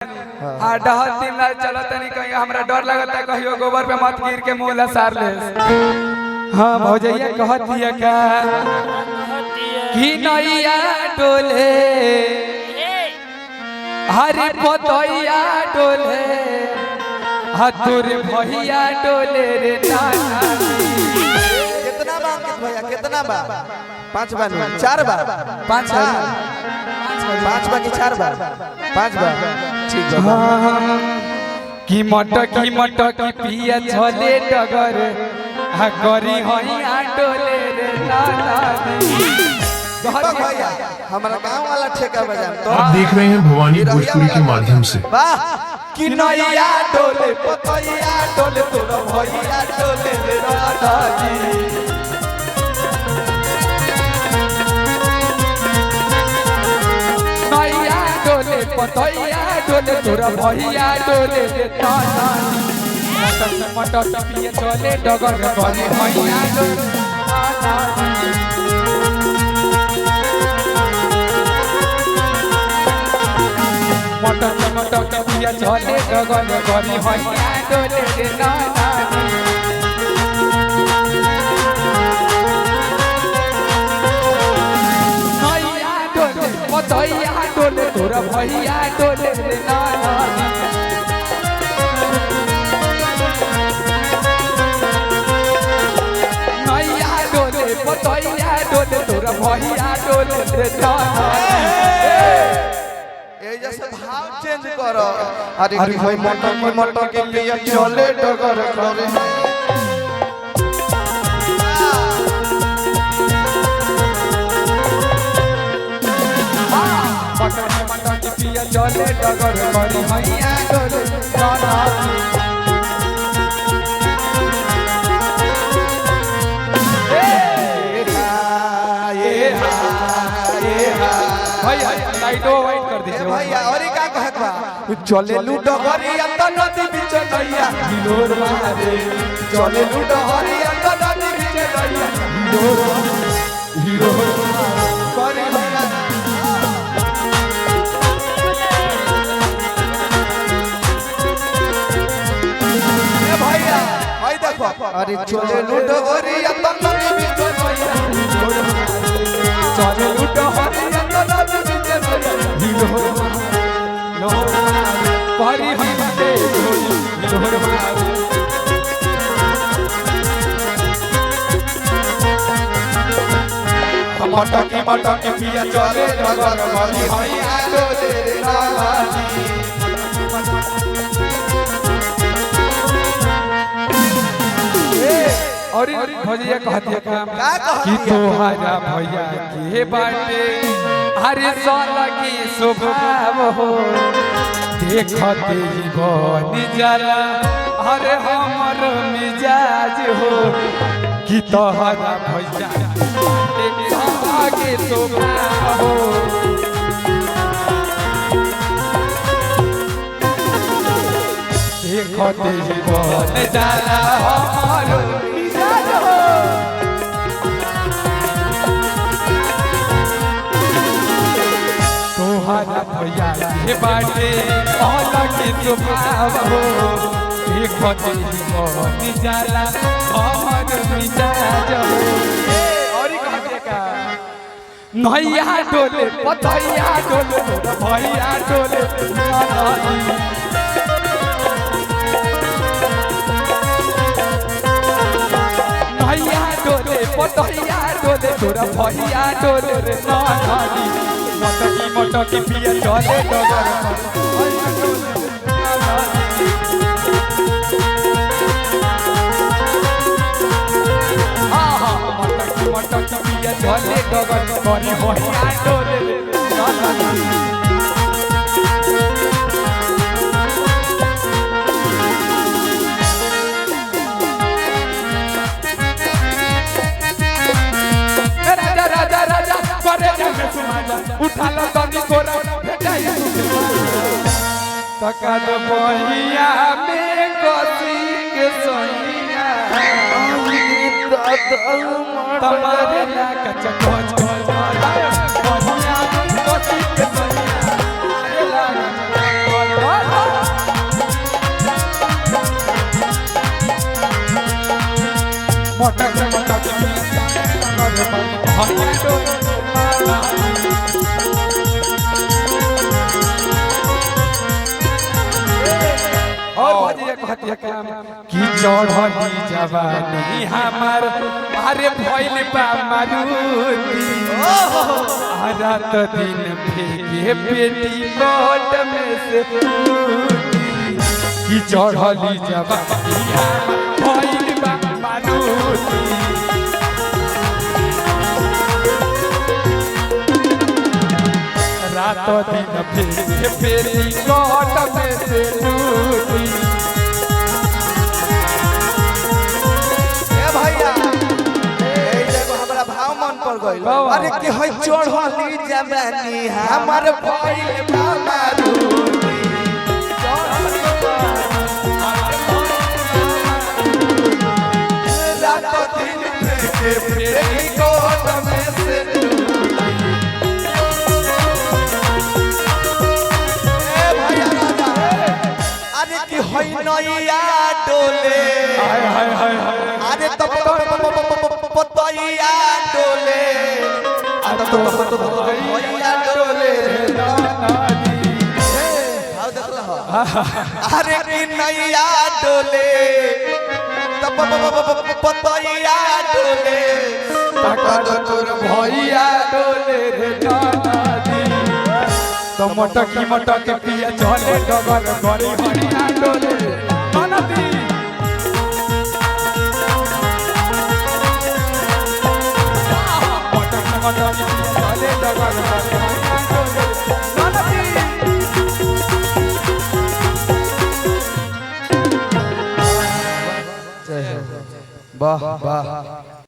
डहर दिन ला चलत नहीं कहीं हमरा डर लगता है कहियो गोबर पे मत गिर के मुंह ला सार ले। हां भौजैया कहत दिया का कि नैया डोले हरे पतैया डोले हतुर भैया डोले रे नाना। कितना बार भैया कितना बार? 5 बार 4 बार 5 बार की 4 बार 5 बार ठीक है। की मटकी पिया छले डगर हा करी हइया डोले रे नाना। भैया हमारा गांव वाला ठेका बजा तो आप देख रहे हैं भवानी भोजपुरी के माध्यम से। वाह कि नैया डोले पतैया डोले तोरा भैया डोले रे राधा जी। नैया डोले पतैया डोले तोरा भैया डोले रे नाना। मटकी पिया छले डगर करी हइया डोले नाना। मटकी पिया छले डगर करी हइया डोले रे नाना। नैया डोले पतैया डोले तोरा भैया डोले रे नाना। नैया डोले पतैया डोले तोरा भैया डोले रे नाना। ए जैसे भाव चेंज करो। अरे भाई मटकी पिया चले डगर करे मटकी पिया चले डगर करी हइया डोले नाना। भैया लाइटो वाइट कर दीजिए भैया। और का कहत बा चले लूडो हरिया त नदी बीच नैया हिलोर मारे। चले लूडो हरिया त नदी बीच नैया हिलोर करे भैया। ए भैया भाई देखो अरे चले लूडो हरिया त नदी बीच नैया हिलोर मारे। चले लूडो हरिया त नदी बीच नैया हिलोर करी हइया हिलोर मारे। मटकी पिया चले डगर करी हइया डोले रे नाना। और भैया कहती है काम कि तोहरा भैया के बाटे हरे साला की स्वभाव हो देखते ही बन जाला हरे हमर मिजाज हो कि तोहरा भैया के स्वभाव हो देखते ही बन जाला हमर मिजाज हो। तोहरा भैया के बाटे अलग स्वभाव हो देखते ही बन जाला हमर मिजाज हो। और कहते का नैया डोले पतैया डोले भैया डोले नाना। नैया डोले पतैया डोले तोरा भैया डोले रे नाना। मटकी पिया चले डगर भैया डोले नाना। मटकी पिया चले डगर करी भैया डोले रे नाना। उठा लो तनी कोरा भेटाई तकल बहिया में कसी के सैया तुम्हारे ना कच खोज बहिया में कसी के सैया मटक मटक भैया और भजिया कहतिया काम कि चढ़ली जवानी हमर अरे भइल बा मारुति रात दिन फेंके पेटी कोट में से कि चढ़ली जवानी हमर भइल बा मारुति रात दिन फेंके पेटी कोट में से भैया एगो हमरा भाव मन पर गइल अरे कि है चढ़ली जवानी हमर भइल बा मारुति रात दिन फेंके फेंके कोट में से ए भैया राजा अरे कि है नैया डोले हाय हाय हाय हाय अरे तब पतैया डोले पतैया डोले अरे कि नैया डोले तब पतैया डोले तोर भैया डोले रे नानादी तो मटकी मटक पिया चले डगर गरी हरिया डोले नानादी मटकी मटक पिया चले डगर गरी हरिया डोले नानादी वाह वाह